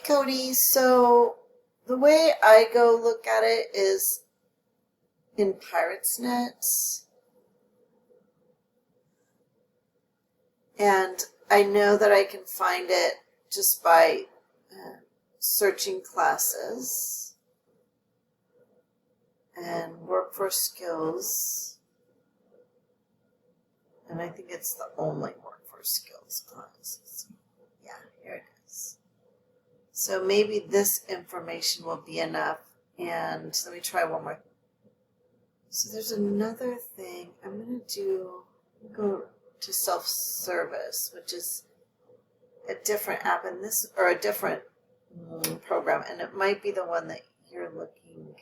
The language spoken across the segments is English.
Cody. So the way I go look at it is in Pirates Nets. And I know that I can find it just by searching classes and workforce skills. And I think it's the only workforce skills class. Yeah, here it is. So maybe this information will be enough. And let me try one more. So there's another thing. I'm going to go to self-service, which is a different app in this, or a different program. And it might be the one that you're looking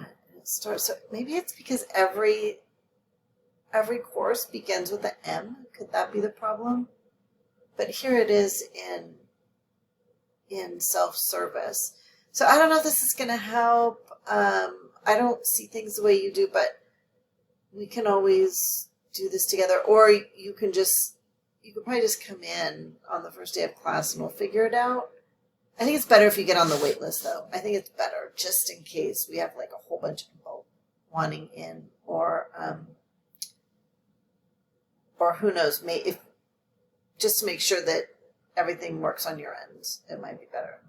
at. It starts, so maybe it's because every course begins with an M. Could that be the problem? But here it is in self-service. So I don't know if this is going to help. I don't see things the way you do, but we can always do this together. Or you could probably just come in on the first day of class and we'll figure it out. I think it's better if you get on the wait list, though. I think it's better just in case we have like a whole bunch of people wanting in, or who knows, just to make sure that everything works on your end, it might be better.